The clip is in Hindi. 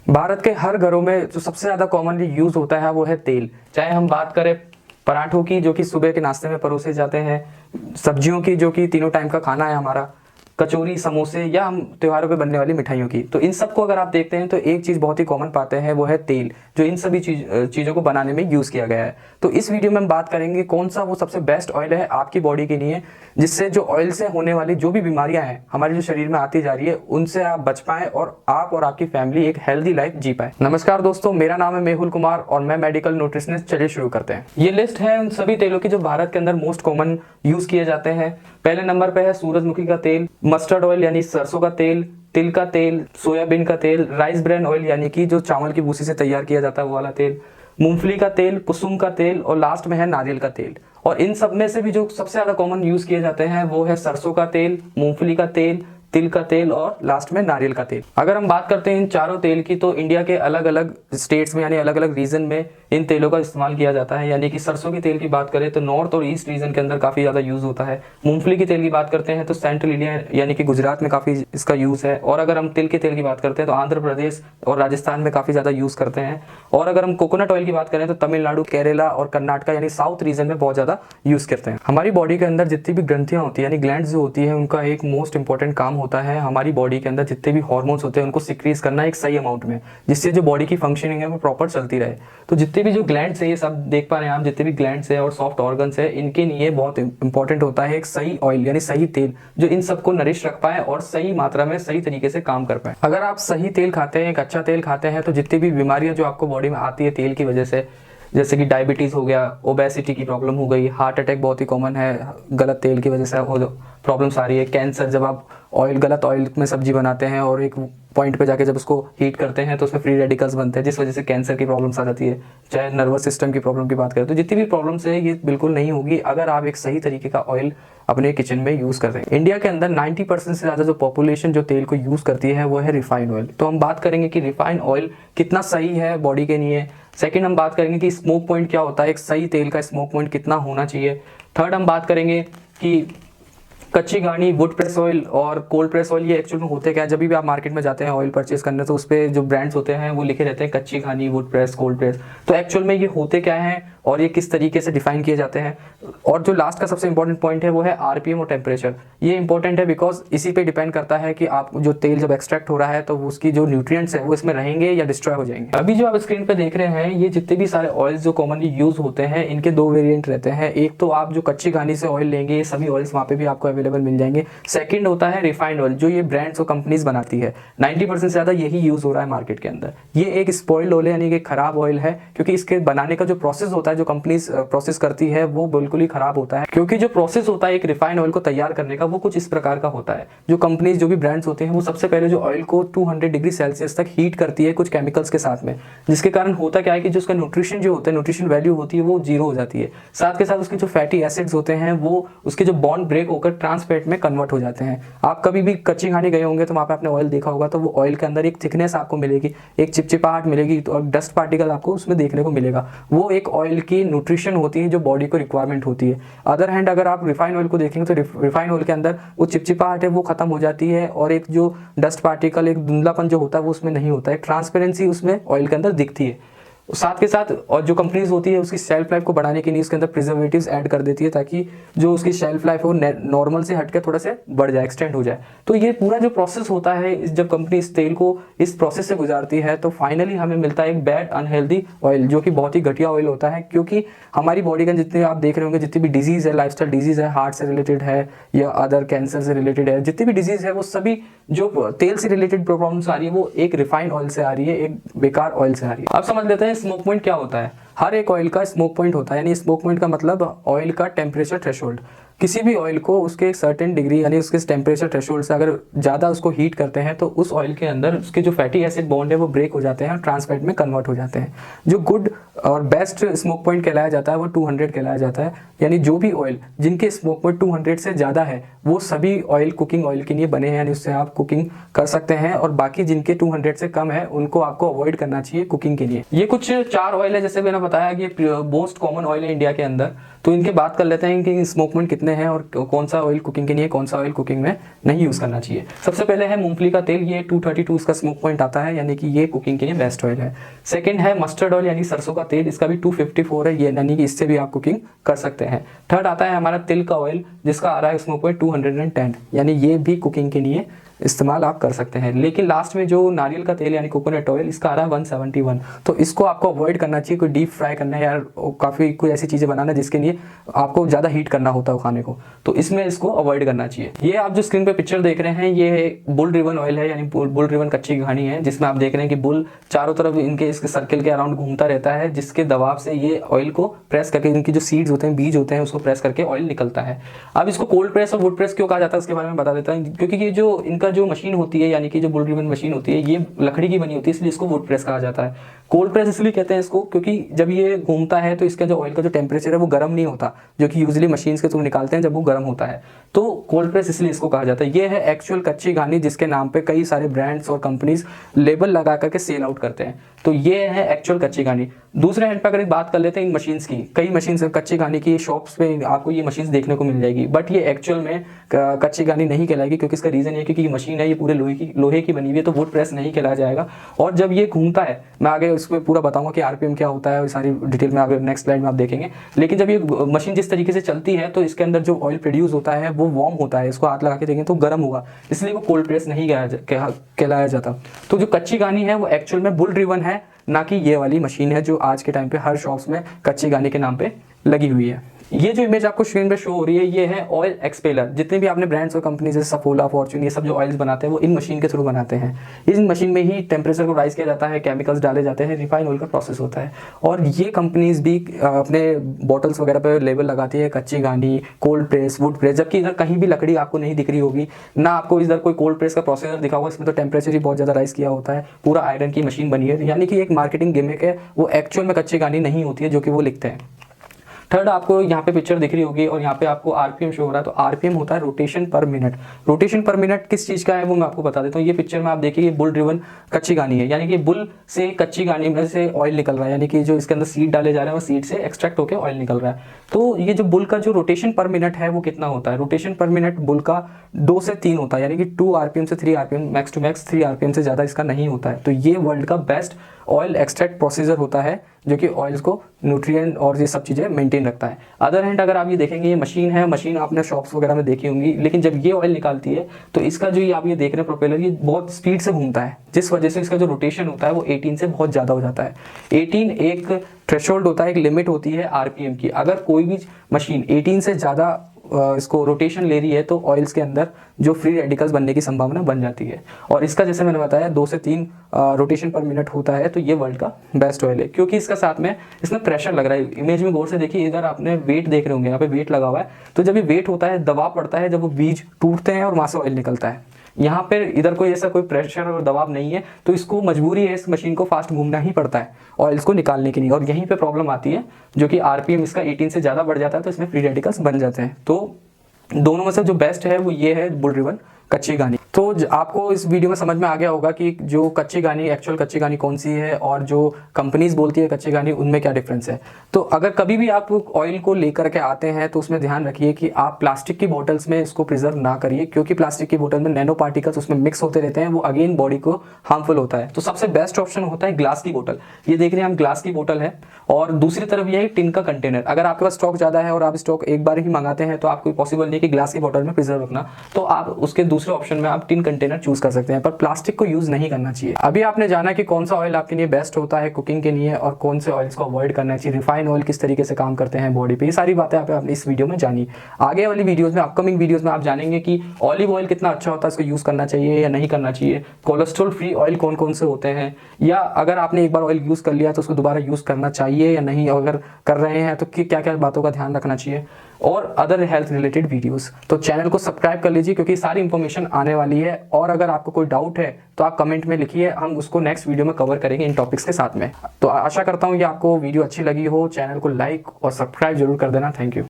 भारत के हर घरों में जो सबसे ज़्यादा कॉमनली यूज़ होता है वो है तेल। चाहे हम बात करें पराठों की जो कि सुबह के नाश्ते में परोसे जाते हैं, सब्जियों की जो कि तीनों टाइम का खाना है हमारा, कचौरी, समोसे, या हम त्योहारों पे बनने वाली मिठाइयों की। तो इन सबको अगर आप देखते हैं तो एक चीज़ बहुत ही कॉमन पाते हैं वो है तेल, जो इन सभी चीज़ों को बनाने में यूज़ किया गया है। तो इस वीडियो में हम बात करेंगे कौन सा वो सबसे बेस्ट ऑयल है आपकी बॉडी के लिए, जिससे जो ऑयल से होने वाली जो भी बीमारियां हैं हमारे जो शरीर में आती जा रही है उनसे आप बच पाएं और आप और आपकी फैमिली एक हेल्दी लाइफ जी पाए। नमस्कार दोस्तों, मेरा नाम है मेहुल कुमार और मैं मेडिकल न्यूट्रिशनिस्ट। चलिए शुरू करते हैं। ये लिस्ट है उन सभी तेलों की जो भारत के अंदर मोस्ट कॉमन यूज किए जाते हैं। पहले नंबर पे है सूरजमुखी का तेल, मस्टर्ड ऑयल यानी सरसों का तेल, तिल का तेल, सोयाबीन का तेल, राइस ब्रेन ऑयल यानी कि जो चावल की भूसी से तैयार किया जाता है वो वाला तेल, मूंगफली का तेल, कुसुम का तेल और लास्ट में है नारियल का तेल। और इन सब में से भी जो सबसे ज्यादा कॉमन यूज किए जाते हैं वो है सरसों का तेल, मूंगफली का तेल, तिल का तेल और लास्ट में नारियल का तेल। अगर हम बात करते हैं इन चारों तेल की, तो इंडिया के अलग अलग स्टेट्स में यानी अलग अलग रीजन में इन तेलों का इस्तेमाल किया जाता है। यानी कि सरसों के तेल की बात करें तो नॉर्थ और ईस्ट रीजन के अंदर काफी ज्यादा यूज होता है। मूंगफली के तेल की बात करते हैं तो सेंट्रल इंडिया यानी कि गुजरात में काफी इसका यूज है। और अगर हम तिल के तेल की बात करते हैं तो आंध्र प्रदेश और राजस्थान में काफी ज्यादा यूज करते हैं। और अगर हम कोकोनट ऑयल की बात करें तो तमिलनाडु, केरला और कर्नाटका यानी साउथ रीजन में बहुत ज्यादा यूज करते हैं। हमारी बॉडी के अंदर जितनी भी ग्रंथियां होती है यानी ग्लैंड्स जो होती है, उनका एक मोस्ट इंपॉर्टेंट काम होता है हमारी बॉडी के अंदर जितने भी हार्मोन्स होते हैं उनको सिक्रीज करना एक सही अमाउंट में, जिससे जो बॉडी की फंक्शनिंग है वो प्रॉपर चलती रहे। तो जितने भी जो ग्लैंड्स है, ये सब देख पा रहे हैं आप, जितने भी ग्लैंड्स है और सॉफ्ट ऑर्गन्स है, इनके लिए बहुत इंपॉर्टेंट होता है एक सही ऑयल यानी सही तेल, जो इन सबको नरिश रख पाए और सही मात्रा में सही तरीके से काम कर पाए। अगर आप सही तेल खाते हैं, एक अच्छा तेल खाते हैं, तो जितनी भी बीमारियां जो आपको बॉडी में आती है तेल की वजह से, जैसे कि डायबिटीज हो गया, ओबेसिटी की प्रॉब्लम हो गई, हार्ट अटैक बहुत ही कॉमन है गलत तेल की वजह से वो प्रॉब्लम्स आ रही है, कैंसर, जब आप गलत ऑयल में सब्जी बनाते हैं और एक पॉइंट पे जाके जब उसको हीट करते हैं तो उसमें फ्री रेडिकल्स बनते हैं, जिस वजह से कैंसर की प्रॉब्लम्स आ जाती है। चाहे नर्वस सिस्टम की प्रॉब्लम की बात करें तो जितनी भी प्रॉब्लम्स है ये बिल्कुल नहीं होगी अगर आप एक सही तरीके का ऑयल अपने किचन में यूज कर रहे हैं। इंडिया के अंदर 90% से ज्यादा जो पॉपुलेशन जो तेल को यूज करती है वो है रिफाइंड ऑयल। तो हम बात करेंगे कि रिफाइंड ऑयल कितना सही है बॉडी के लिए। सेकंड हम बात करेंगे कि स्मोक पॉइंट क्या होता है, एक सही तेल का स्मोक पॉइंट कितना होना चाहिए। थर्ड हम बात करेंगे कि कच्ची घानी, वुड प्रेस ऑयल और कोल्ड प्रेस ऑयल ये एक्चुअल में होते क्या है। जब भी आप मार्केट में जाते हैं ऑयल परचेज करने तो उस पर जो ब्रांड्स होते हैं वो लिखे रहते हैं कच्ची घानी, वुड प्रेस, कोल्ड प्रेस। तो एक्चुअल में ये होते क्या हैं और ये किस तरीके से डिफाइन किए जाते हैं। और जो लास्ट का सबसे इंपॉर्टेंट पॉइंट है वो है आरपीएम और टेम्परेचर। ये इंपॉर्टेंट है बिकॉज इसी पे डिपेंड करता है कि आप जो तेल जब एक्सट्रैक्ट हो रहा है तो उसकी जो न्यूट्रिएंट्स है वो इसमें रहेंगे या डिस्ट्रॉय हो जाएंगे। अभी जो आप स्क्रीन पे देख रहे हैं ये जितने भी सारे ऑयल्स जो कॉमनली यूज होते हैं इनके दो वेरिएंट रहते हैं। एक तो आप जो कच्ची घानी से ऑयल लेंगे, ये सभी ऑयल्स वहाँ पे भी आपको अवेलेबल मिल जाएंगे। सेकंड होता है रिफाइंड ऑयल, जो ये ब्रांड्स और कंपनीज बनाती है। 90% से ज्यादा यही यूज हो रहा है मार्केट के अंदर। ये एक स्पॉइल्ड ऑयल है यानी कि खराब ऑयल है, क्योंकि इसके बनाने का जो प्रोसेस होता है, जो कंपनीज प्रोसेस करती है वो बिल्कुल ही खराब होता है। क्योंकि जो प्रोसेस होता है एक रिफाइंड ऑयल को तैयार करने का वो कुछ इस प्रकार का होता है। जो कंपनीज, जो भी ब्रांड्स होते हैं, वो सबसे पहले जो ऑयल को 200 डिग्री सेल्सियस तक हीट करती है कुछ केमिकल्स के साथ में, जिसके कारण होता क्या है कि जो उसका न्यूट्रिशन जो होता है, न्यूट्रिशन वैल्यू होती है वो जीरो हो जाती है। साथ के साथ उसके जो फैटी एसिड्स होते हैं वो उसके जो बॉन्ड ब्रेक होकर ट्रांस फैट में कन्वर्ट हो जाते हैं। आप कभी भी कच्ची घानी गए होंगे तो वहाँ पे आपने ऑयल देखा होगा, तो वो ऑयल के अंदर एक थिकनेस आपको मिलेगी, एक चिपचिपाहट मिलेगी और डस्ट पार्टिकल आपको उसमें देखने को मिलेगा। वो एक ऑयल की न्यूट्रिशन होती है जो बॉडी को रिक्वायरमेंट होती है। अदर हैंड अगर आप रिफाइंड ऑयल को देखेंगे तो रिफाइंड ऑयल के अंदर वो चिपचिपाहट है वो खत्म हो जाती है और एक जो डस्ट पार्टिकल, एक धुंधलापन जो होता है वो उसमें नहीं होता है। ट्रांसपेरेंसी उसमें ऑयल के अंदर दिखती है। साथ के साथ और जो कंपनीज होती है उसकी शेल्फ लाइफ को बढ़ाने के लिए उसके अंदर प्रिजर्वेटिव्स ऐड कर देती है, ताकि जो उसकी शेल्फ लाइफ है वो नॉर्मल से हटकर थोड़ा से बढ़ जाए, एक्सटेंड हो जाए। तो ये पूरा जो प्रोसेस होता है, जब कंपनी इस तेल को इस प्रोसेस से गुजारती है तो फाइनली हमें मिलता है एक बैड अनहेल्दी ऑयल, जो कि बहुत ही घटिया ऑयल होता है। क्योंकि हमारी बॉडी का जितने आप देख रहे होंगे, जितनी भी डिजीज है, लाइफस्टाइल डिजीज है, हार्ट से रिलेटेड है या अदर कैंसर से रिलेटेड है, जितनी भी डिजीज है वो सभी जो तेल से रिलेटेड प्रॉब्लम्स आ रही है वो एक रिफाइंड ऑयल से आ रही है, एक बेकार ऑयल से आ रही है। अब समझ लेते हैं स्मोक पॉइंट क्या होता है। हर एक ऑयल का स्मोक पॉइंट होता है, यानी स्मोक पॉइंट का मतलब ऑयल का टेम्परेचर थ्रेशोल्ड। किसी भी ऑयल को उसके एक सर्टेन डिग्री यानी उसके टेम्परेचर थ्रेशोल्ड से अगर ज़्यादा उसको हीट करते हैं तो उस ऑयल के अंदर उसके जो फैटी एसिड बॉन्ड है वो ब्रेक हो जाते हैं और ट्रांस फैट में कन्वर्ट हो जाते हैं। जो गुड और बेस्ट स्मोक पॉइंट कहलाया जाता है वो 200 कहलाया जाता है। यानी जो भी ऑयल जिनके स्मोक पॉइंट 200 से ज़्यादा है वो सभी ऑयल कुकिंग ऑयल के लिए बने हैं, यानी उससे आप कुकिंग कर सकते हैं। और बाकी जिनके 200 से कम है उनको आपको अवॉइड करना चाहिए कुकिंग के लिए। ये कुछ 4 ऑयल है, जैसे मैंने बताया कि मोस्ट कॉमन ऑयल है इंडिया के अंदर। तो इनके बात कर लेते हैं कि स्मोक पॉइंट कितने समझने हैं और कौन सा ऑयल कुकिंग के लिए, कौन सा ऑयल कुकिंग में नहीं यूज़ करना चाहिए। सबसे पहले है मूंगफली का तेल, ये 232 इसका स्मोक पॉइंट आता है, यानी कि ये कुकिंग के लिए बेस्ट ऑयल है। सेकंड है मस्टर्ड ऑयल यानी सरसों का तेल, इसका भी 254 है, ये यानी कि इससे भी आप कुकिंग कर सकते हैं। थर्ड आता है हमारा तिल का ऑयल, जिसका आ रहा है स्मोक पॉइंट 210, यानी ये भी कुकिंग के लिए इस्तेमाल आप कर सकते हैं। लेकिन लास्ट में जो नारियल का तेल यानी कोकोनट ऑयल, इसका आ रहा है 171, तो इसको आपको अवॉइड करना चाहिए। कोई डीप फ्राई करना है या काफ़ी कोई ऐसी चीज़ें बनाना जिसके लिए आपको ज़्यादा हीट करना होता है खाने को, तो इसमें इसको अवॉइड करना चाहिए। ये आप जो स्क्रीन पे पिक्चर देख रहे हैं, ये बुल रिवन ऑयल है, यानी बुल रिवन कच्ची घानी है, जिसमें आप देख रहे हैं कि बुल चारों तरफ इनके इसके सर्किल के अराउंड घूमता रहता है, जिसके दबाव से ये ऑयल को प्रेस करके, इनकी जो सीड्स होते हैं, बीज होते हैं, उसको प्रेस करके ऑयल निकलता है। अब इसको कोल्ड प्रेस और वुड प्रेस क्यों कहा जाता है उसके बारे में बता देता हूँ, क्योंकि ये जो इनका जो मशीन होती है, यानी कि जो बुल रिवन मशीन होती है, ये लकड़ी की बनी होती है, इसलिए इसको वुड प्रेस कहा जाता है। कोल्ड प्रेस इसलिए कहते हैं इसको क्योंकि जब ये घूमता है तो इसका जो ऑयल का जो टेम्परेचर है वो गर्म नहीं होता, जो कि यूजुअली मशीन्स के थ्रू निकालते हैं जब वो गर्म होता है, तो कोल्ड प्रेस इसलिए इसको कहा जाता है। ये है एक्चुअल कच्ची घानी, जिसके नाम पे कई सारे ब्रांड्स और कंपनीज लेबल लगा करके सेल आउट करते हैं, तो ये है एक्चुअल कच्ची घानी। दूसरे हैंड पे अगर बात कर लेते हैं इन मशीन्स की, कई मशीन्स कच्ची घानी की शॉप्स पे आपको ये मशीन्स देखने को मिल जाएगी, बट ये एक्चुअल में कच्ची घानी नहीं कहलाएगी, क्योंकि इसका रीजन है क्योंकि ये मशीन है, ये पूरे लोहे की बनी हुई है, तो वुड प्रेस नहीं कहलाया जाएगा। और जब ये घूमता है, मैं आगे उसमें पूरा बताऊंगा कि आरपीएम क्या होता है, सारी डिटेल में आगे नेक्स्ट स्लाइड में आप देखेंगे। लेकिन जब ये मशीन जिस तरीके से चलती है, तो इसके अंदर जो ऑयल प्रोड्यूस होता है वो वार्म होता है, इसको हाथ लगा के देखें तो गर्म होगा, इसलिए वो कोल्ड प्रेस नहीं कहलाया जाता। तो जो कच्ची घानी है वो एक्चुअल में बुल ड्रिवन है, ना कि ये वाली मशीन है जो आज के टाइम पे हर शॉप्स में कच्ची घानी के नाम पे लगी हुई है। ये जो इमेज आपको स्क्रीन पे शो हो रही है, ये है ऑयल एक्सपेलर। जितने भी आपने ब्रांड्स और कंपनी जैसे सफोला, फॉर्च्यून, ये सब जो ऑयल्स बनाते हैं वो इन मशीन के थ्रू बनाते हैं। इस मशीन में ही टेम्परेचर को राइज किया जाता है, केमिकल्स डाले जाते हैं, रिफाइन ऑयल का प्रोसेस होता है। और ये कंपनीज भी अपने बॉटल्स वगैरह पे लेबल लगाती है कच्ची घानी, कोल्ड प्रेस, वुड प्रेस, जबकि इधर कहीं भी लकड़ी आपको नहीं दिख रही होगी, ना आपको इधर कोई कोल्ड प्रेस का प्रोसेसर दिखा होगा। इसमें तो टेम्परेचर ही बहुत ज़्यादा राइज किया होता है, पूरा आयरन की मशीन बनी है, यानी कि एक मार्केटिंग गिमिक है, वो एक्चुअल में कच्ची घानी नहीं होती है जो कि वो लिखते हैं। थर्ड आपको यहाँ पे पिक्चर दिख रही होगी और यहाँ पे आपको आरपीएम शो हो रहा है, तो आरपीएम होता है रोटेशन पर मिनट। रोटेशन पर मिनट किस चीज़ का है वो मैं आपको बता देता हूँ। ये पिक्चर में आप देखिए, बुल ड्रिवन कच्ची घानी है, यानी कि बुल से कच्ची घानी में से ऑयल निकल रहा है, यानी कि जो इसके अंदर सीड डाले जा रहे हैं वो सीड से एक्सट्रैक्ट होकर ऑयल निकल रहा है। तो ये जो बुल का जो रोटेशन पर मिनट है वो कितना होता है, रोटेशन पर मिनट बुल का 2 से 3 होता है, यानी कि 2 आरपीएम से 3 RPM, max to max 3 RPM से ज़्यादा इसका नहीं होता है। तो ये वर्ल्ड का बेस्ट ऑयल एक्सट्रैक्ट प्रोसीजर होता है, जो कि ऑयल्स को न्यूट्रिएंट और ये सब चीज़ें मेंटेन रखता है। अदर हैंड अगर आप ये देखेंगे, ये मशीन है, मशीन आपने शॉप्स वगैरह में देखी होंगी, लेकिन जब ये ऑयल निकालती है तो इसका जो ये आप ये देख रहे हैं प्रोपेलर, ये बहुत स्पीड से घूमता है, जिस वजह से इसका जो रोटेशन होता है वो 18 से बहुत ज़्यादा हो जाता है। 18 एक थ्रेशोल्ड होता है, एक लिमिट होती है आरपीएम की। अगर कोई भी मशीन 18 से ज़्यादा इसको रोटेशन ले रही है तो ऑयल्स के अंदर जो फ्री रेडिकल्स बनने की संभावना बन जाती है। और इसका जैसे मैंने बताया 2 से 3 रोटेशन पर मिनट होता है, तो ये वर्ल्ड का बेस्ट ऑयल है, क्योंकि इसका साथ में इसमें प्रेशर लग रहा है। इमेज में गौर से देखिए, इधर आपने वेट देख रहे होंगे, यहाँ पे वेट लगा हुआ है, तो जब ये वेट होता है, दबाव पड़ता है, जब वो बीज टूटते हैं और वहाँ से ऑयल निकलता है। यहाँ पे इधर कोई ऐसा कोई प्रेशर और दबाव नहीं है, तो इसको मजबूरी है, इस मशीन को फास्ट घूमना ही पड़ता है ऑयल्स को निकालने के लिए। और यहीं पे प्रॉब्लम आती है, जो कि आरपीएम इसका 18 से ज़्यादा बढ़ जाता है, तो इसमें फ्री रेडिकल्स बन जाते हैं। तो दोनों में से जो बेस्ट है वो ये है बुल ड्रिवन कच्ची घानी। तो आपको इस वीडियो में समझ में आ गया होगा कि जो कच्ची घानी, एक्चुअल कच्ची घानी कौन सी है और जो कंपनीज बोलती है कच्ची घानी, उनमें क्या डिफरेंस है। तो अगर कभी भी आप ऑयल को लेकर के आते हैं तो उसमें ध्यान रखिए कि आप प्लास्टिक की बोटल्स में इसको प्रिजर्व ना करिए, क्योंकि प्लास्टिक की बोतल में नैनो पार्टिकल्स उसमें मिक्स होते रहते हैं, वो अगेन बॉडी को हार्मफुल होता है। तो सबसे बेस्ट ऑप्शन होता है ग्लास की बोतल। ये देख रहे हैं हम, ग्लास की बोतल है, और दूसरी तरफ ये है टिन का कंटेनर। अगर आपके पास स्टॉक ज़्यादा है और आप स्टॉक एक बार ही मंगाते हैं तो आपको पॉसिबल नहीं कि ग्लास की बोतल में प्रिजर्व रखना, तो आप उसके दूसरे ऑप्शन में आप टिन कंटेनर चूज कर सकते हैं, पर प्लास्टिक को यूज नहीं करना चाहिए। अभी आपने जाना कि कौन सा ऑयल आपके लिए बेस्ट होता है कुकिंग के लिए और कौन से ऑयल्स को अवॉइड करना चाहिए, रिफाइन ऑयल किस तरीके से काम करते हैं बॉडी पे, ये सारी बातें आपने इस वीडियो में जानी। आगे वाली वीडियोस में, अपकमिंग वीडियोस में आप जानेंगे कि ऑलिव ऑयल कितना अच्छा होता है, इसको यूज करना चाहिए या नहीं करना चाहिए, कोलेस्ट्रॉल फ्री ऑयल कौन कौन से होते हैं, या अगर आपने एक बार ऑयल यूज कर लिया तो उसको दोबारा यूज करना चाहिए या नहीं, अगर कर रहे हैं तो क्या क्या बातों का ध्यान रखना चाहिए, और अदर हेल्थ रिलेटेड वीडियोस। तो चैनल को सब्सक्राइब कर लीजिए, क्योंकि सारी इंफॉर्मेशन आने वाली है। और अगर आपको कोई डाउट है तो आप कमेंट में लिखिए, हम उसको नेक्स्ट वीडियो में कवर करेंगे इन टॉपिक्स के साथ में। तो आशा करता हूँ कि आपको वीडियो अच्छी लगी हो। चैनल को लाइक और सब्सक्राइब जरूर कर देना। Thank you.